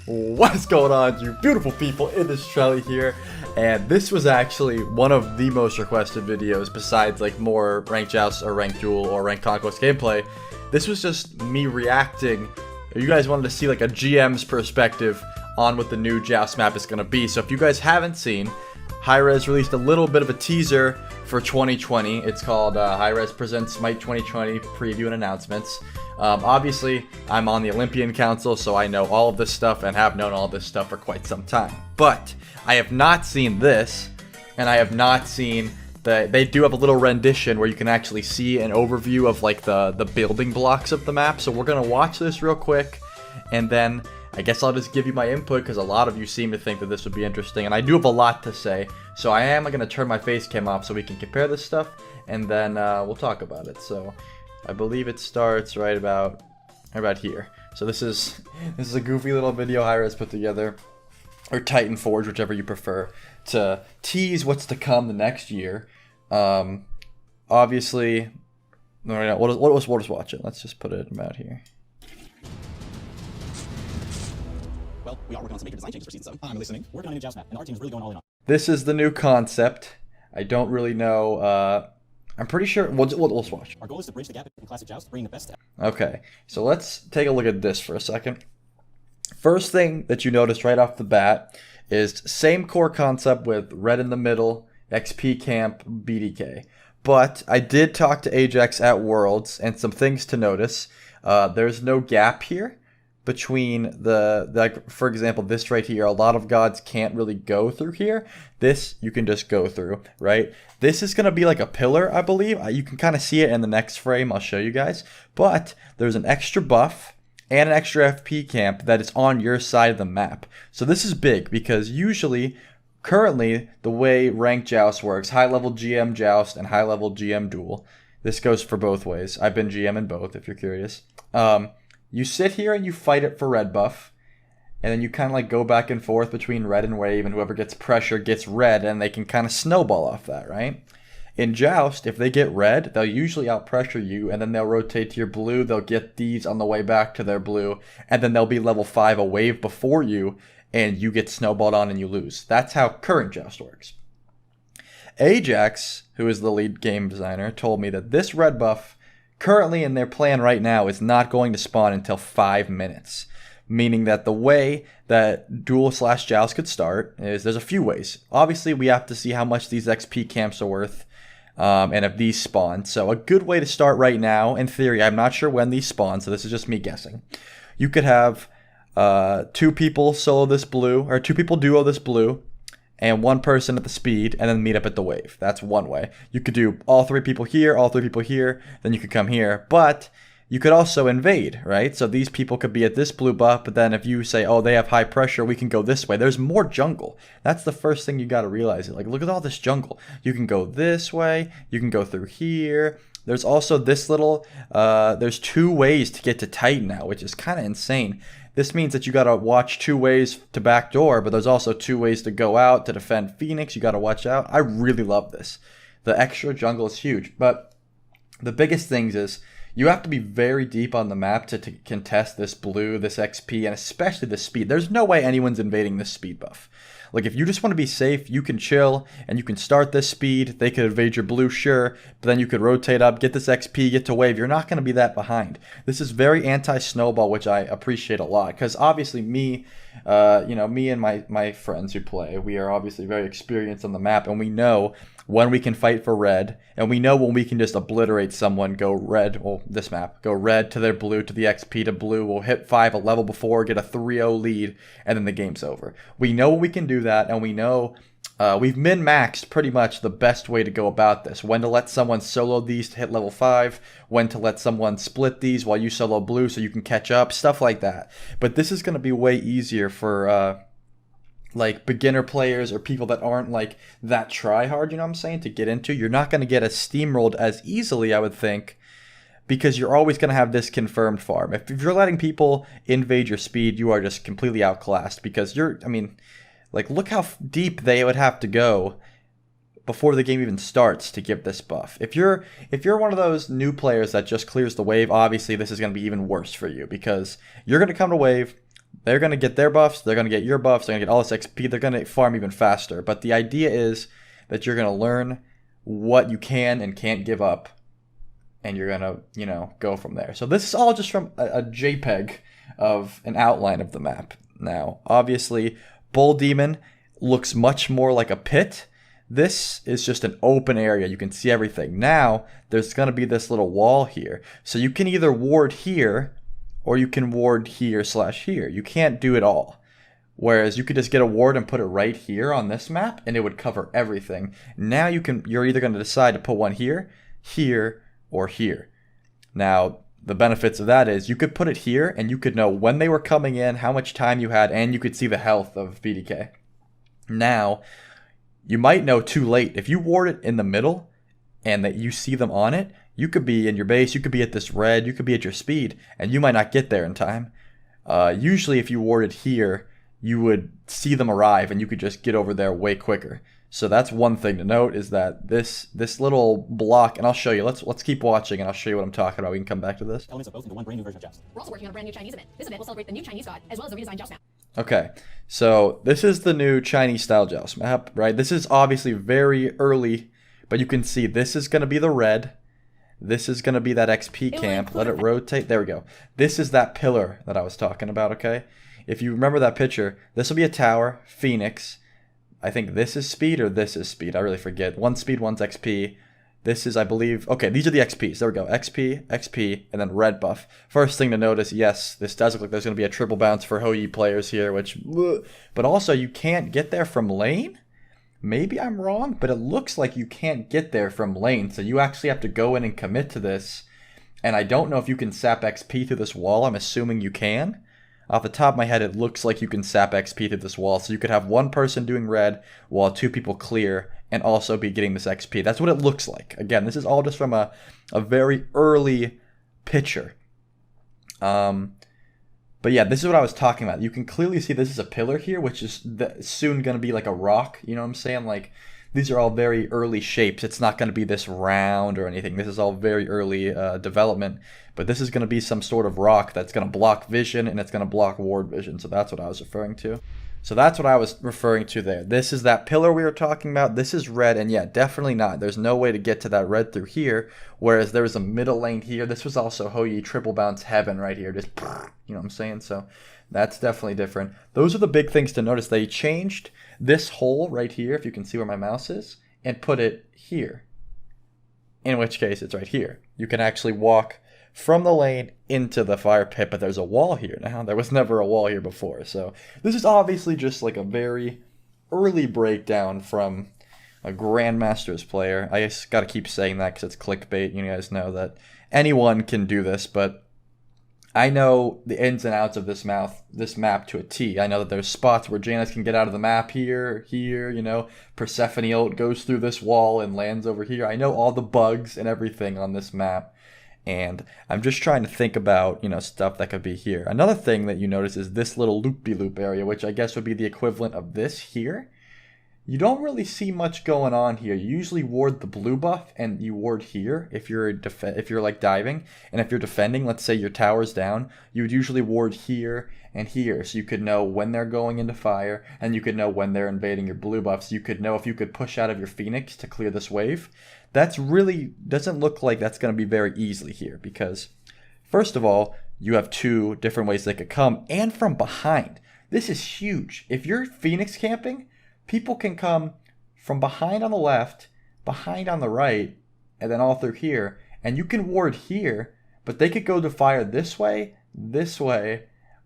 What is going on, you beautiful people? It is Trelli here, and this was actually one of the most requested videos besides like more ranked Joust or ranked duel or ranked conquest gameplay. This was just me reacting. You guys wanted to see like a GM's perspective on what the new Joust map is going to be. So if you guys haven't seen, Hi-Rez released a little bit of a teaser for 2020. It's called Hi-Rez Presents Smite 2020 Preview and Announcements. Obviously, I'm on the Olympian Council, so I know all of this stuff and have known all of this stuff for quite some time. But I have not seen this, and I have not seen they do have a little rendition where you can actually see an overview of like the building blocks of the map. So we're gonna watch this real quick, and then I guess I'll just give you my input because a lot of you seem to think that this would be interesting, and I do have a lot to say. So I am gonna turn my face cam off so we can compare this stuff, and then we'll talk about it. So I believe it starts right about here. So this is a goofy little video Hi-Rez put together, or Titan Forge, whichever you prefer, to tease what's to come the next year. Obviously, no, we'll just watch it. Let's just put it about here. Well, we are working on some major design changes for season 7. I'm listening. Working on a new Joust map, and our team is really going all in on. This is the new concept. I don't really know. I'm pretty sure. We'll watch. Our goal is to bridge the gap in classic Joust, bringing the best. Okay, so let's take a look at this for a second. First thing that you notice right off the bat is same core concept with red in the middle, XP camp, BDK. But I did talk to Ajax at Worlds, and some things to notice. There's no gap here between like for example, this right here. A lot of gods can't really go through here. This you can just go through, right? This is gonna be like a pillar, I believe. You can kind of see it in the next frame. I'll show you guys. But there's an extra buff and an extra FP camp that is on your side of the map. So this is big because usually, currently, the way ranked Joust works, high level GM Joust and high level GM duel. This goes for both ways. I've been GM in both, if you're curious. You sit here and you fight it for red buff, and then you kind of like go back and forth between red and wave, and whoever gets pressure gets red, and they can kind of snowball off that, right? In Joust, if they get red, they'll usually outpressure you, and then they'll rotate to your blue, they'll get these on the way back to their blue, and then they'll be level 5 a wave before you, and you get snowballed on and you lose. That's how current Joust works. Ajax, who is the lead game designer, told me that this red buff currently in their plan right now is not going to spawn until 5 minutes. Meaning that the way that duel/Joust could start is there's a few ways. Obviously, we have to see how much these XP camps are worth and if these spawn. So a good way to start right now, in theory, I'm not sure when these spawn, so this is just me guessing. You could have 2 people solo this blue, or 2 people duo this blue, and 1 person at the speed, and then meet up at the wave. That's one way. You could do all 3 people here, all 3 people here, then you could come here. But you could also invade, right? So these people could be at this blue buff, but then if you say, oh, they have high pressure, we can go this way. There's more jungle. That's the first thing you got to realize. Like, look at all this jungle. You can go this way. You can go through here. There's also this little, there's 2 ways to get to Titan now, which is kind of insane. This means that you got to watch 2 ways to backdoor, but there's also 2 ways to go out to defend Phoenix. You got to watch out. I really love this. The extra jungle is huge, but the biggest things is you have to be very deep on the map to contest this blue, this XP, and especially the speed. There's no way anyone's invading this speed buff. Like, if you just want to be safe, you can chill, and you can start this speed. They could invade your blue, sure, but then you could rotate up, get this XP, get to wave. You're not going to be that behind. This is very anti-snowball, which I appreciate a lot, because obviously me and my friends who play, we are obviously very experienced on the map, and we know when we can fight for red, and we know when we can just obliterate someone, go red, well, this map, go red to their blue, to the XP to blue, we'll hit 5 a level before, get a 3-0 lead, and then the game's over. We know we can do that, and we know we've min-maxed pretty much the best way to go about this. When to let someone solo these to hit level 5, when to let someone split these while you solo blue so you can catch up, stuff like that. But this is going to be way easier for like beginner players or people that aren't like that try hard, you know what I'm saying, to get into. You're not going to get as steamrolled as easily, I would think, because you're always going to have this confirmed farm. If you're letting people invade your speed, you are just completely outclassed because like, look how deep they would have to go before the game even starts to give this buff. If you're one of those new players that just clears the wave, obviously this is going to be even worse for you because you're going to come to wave, they're going to get their buffs, they're going to get your buffs, they're going to get all this XP, they're going to farm even faster. But the idea is that you're going to learn what you can and can't give up, and you're going to, you know, go from there. So this is all just from a JPEG of an outline of the map. Now, obviously, Bull Demon looks much more like a pit. This is just an open area. You can see everything. Now, there's going to be this little wall here. So you can either ward here, or you can ward here/here. You can't do it all. Whereas you could just get a ward and put it right here on this map, and it would cover everything. Now you're either going to decide to put one here, here, or here. Now, the benefits of that is you could put it here, and you could know when they were coming in, how much time you had, and you could see the health of BDK. Now, you might know too late. If you ward it in the middle, and that you see them on it, you could be in your base, you could be at this red, you could be at your speed, and you might not get there in time. Usually if you warded here, you would see them arrive, and you could just get over there way quicker. So that's one thing to note, is that this little block, and I'll show you, let's keep watching, and I'll show you what I'm talking about. We can come back to this. Elements of both into one brand new version of Joust. We're also working on a brand new Chinese event. This event will celebrate the new Chinese god, as well as the redesigned Joust map. Okay, so this is the new Chinese style Joust map, right? This is obviously very early, but you can see this is going to be the red. This is going to be that XP camp. Let it rotate. There we go. This is that pillar that I was talking about, okay? If you remember that picture, this will be a tower, Phoenix. I think this is speed or this is speed. I really forget. One's speed, one's XP. This is, I believe, okay, these are the XPs. There we go. XP, XP, and then red buff. First thing to notice, yes, this does look like there's going to be a triple bounce for Hou Yi players here, which, but also you can't get there from lane? Maybe I'm wrong, but it looks like you can't get there from lane, so you actually have to go in and commit to this. And I don't know if you can sap XP through this wall. I'm assuming you can. Off the top of my head, it looks like you can sap XP through this wall, so you could have one person doing red while two people clear and also be getting this XP. That's what it looks like. Again, this is all just from a very early picture. But yeah, this is what I was talking about. You can clearly see this is a pillar here, which is soon going to be like a rock. You know what I'm saying? Like, these are all very early shapes. It's not going to be this round or anything. This is all very early development. But this is going to be some sort of rock that's going to block vision, and it's going to block ward vision. So that's what I was referring to. So that's what I was referring to there. This is that pillar we were talking about. This is red, and yeah, definitely not. There's no way to get to that red through here, whereas there was a middle lane here. This was also Hou Yi triple bounce heaven right here. Just, you know what I'm saying? So that's definitely different. Those are the big things to notice. They changed this hole right here, if you can see where my mouse is, and put it here. In which case, it's right here. You can actually walk from the lane into the fire pit, but there's a wall here now. There was never a wall here before. So this is obviously just like a very early breakdown from a Grandmaster's player. I just got to keep saying that because it's clickbait. You guys know that anyone can do this, but I know the ins and outs of this map to a T. I know that there's spots where Janus can get out of the map here, you know. Persephone ult goes through this wall and lands over here. I know all the bugs and everything on this map. And I'm just trying to think about, you know, stuff that could be here. Another thing that you notice is this little loop-de-loop area, which I guess would be the equivalent of this here. You don't really see much going on here. You usually ward the blue buff, and you ward here if you're like diving. And if you're defending, let's say your tower's down, you would usually ward here and here, so you could know when they're going into fire, and you could know when they're invading your blue buffs. You could know if you could push out of your Phoenix to clear this wave. That's really doesn't look like that's going to be very easily here, because first of all, you have two different ways they could come, and from behind. This is huge. If you're Phoenix camping, people can come from behind on the left, behind on the right, and then all through here, and you can ward here, but they could go to fire this way,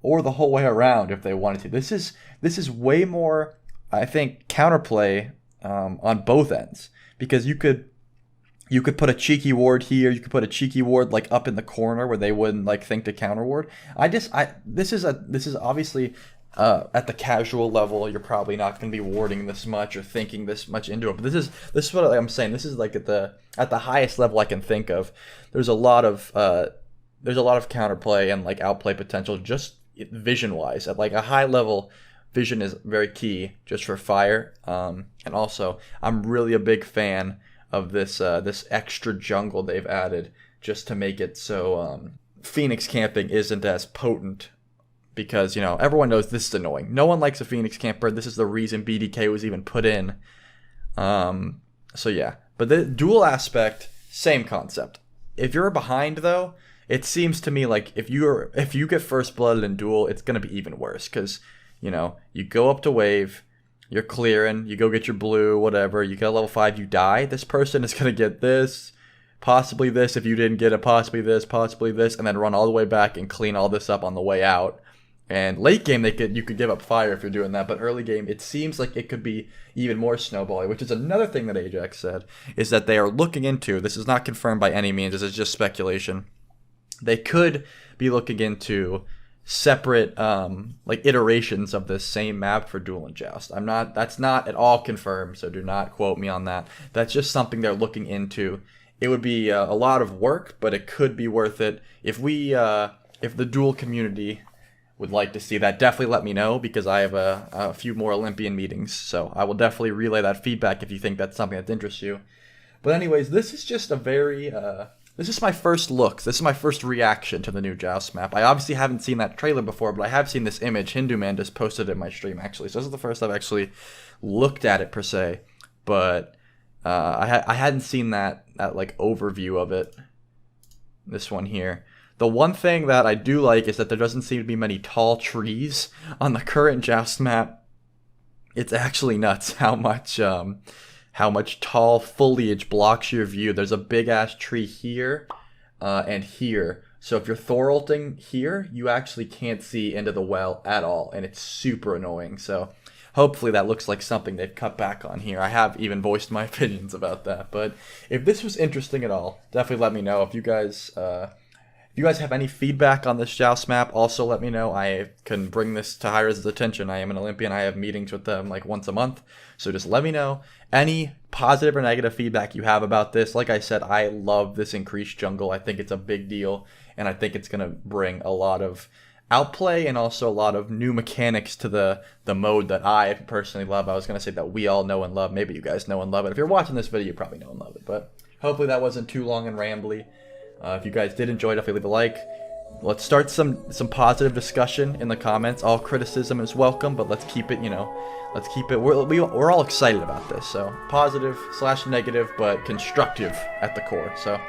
or the whole way around if they wanted to. This is way more, I think, counterplay on both ends, because you could put a cheeky ward here. You could put a cheeky ward like up in the corner where they wouldn't like think to counter ward. This is obviously at the casual level. You're probably not going to be warding this much or thinking this much into it. But this is what I'm saying. This is like at the highest level I can think of. There's a lot of counterplay and like outplay potential just vision wise. At like a high level, vision is very key just for fire. And also, I'm really a big fan of this extra jungle they've added just to make it so Phoenix camping isn't as potent because, you know, everyone knows this is annoying. No one likes a Phoenix camper. This is the reason BDK was even put in. So yeah, but the duel aspect, same concept. If you're behind though, it seems to me like if you get first blooded in duel, it's gonna be even worse because, you know, you go up to wave, you're clearing, you go get your blue, whatever, you get a level 5, you die. This person is gonna get this, possibly this if you didn't get it, possibly this, and then run all the way back and clean all this up on the way out. And late game, you could give up fire if you're doing that, but early game, it seems like it could be even more snowbally, which is another thing that Ajax said, is that they are looking into, this is not confirmed by any means, this is just speculation, they could be looking into separate like iterations of this same map for Duel and Joust. That's not at all confirmed, so do not quote me on that. That's just something they're looking into. It would be a lot of work, but it could be worth it. If the Duel community would like to see that, definitely let me know, because I have a few more Olympian meetings, so I will definitely relay that feedback if you think that's something that interests you. But anyways, this is just a very this is my first look, this is my first reaction to the new Joust map. I obviously haven't seen that trailer before, but I have seen this image. Hindu Man just posted it in my stream actually, so this is the first I've actually looked at it per se, but I hadn't seen that like overview of it, this one here. The one thing that I do like is that there doesn't seem to be many tall trees on the current Joust map. It's actually nuts how much tall foliage blocks your view. There's a big ass tree here and here. So if you're Thor-ulting here, you actually can't see into the well at all, and it's super annoying. So hopefully that looks like something they've cut back on here. I have even voiced my opinions about that. But if this was interesting at all, definitely let me know. If you guys have any feedback on this Joust map, also let me know. I can bring this to Hi-Rez's attention. I am an Olympian. I have meetings with them like once a month. So just let me know any positive or negative feedback you have about this. Like I said, I love this increased jungle. I think it's a big deal, and I think it's going to bring a lot of outplay and also a lot of new mechanics to the mode that I personally love. I was going to say that we all know and love. Maybe you guys know and love it. If you're watching this video, you probably know and love it. But hopefully that wasn't too long and rambly. If you guys did enjoy, definitely leave a like. Let's start some positive discussion in the comments. All criticism is welcome, but let's keep it, we're all excited about this. So positive/negative, but constructive at the core. So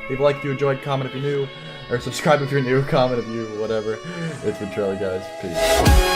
leave a like if you enjoyed, comment if you're new, or subscribe if you're new, comment if you, whatever. It's been Trelli, guys. Peace.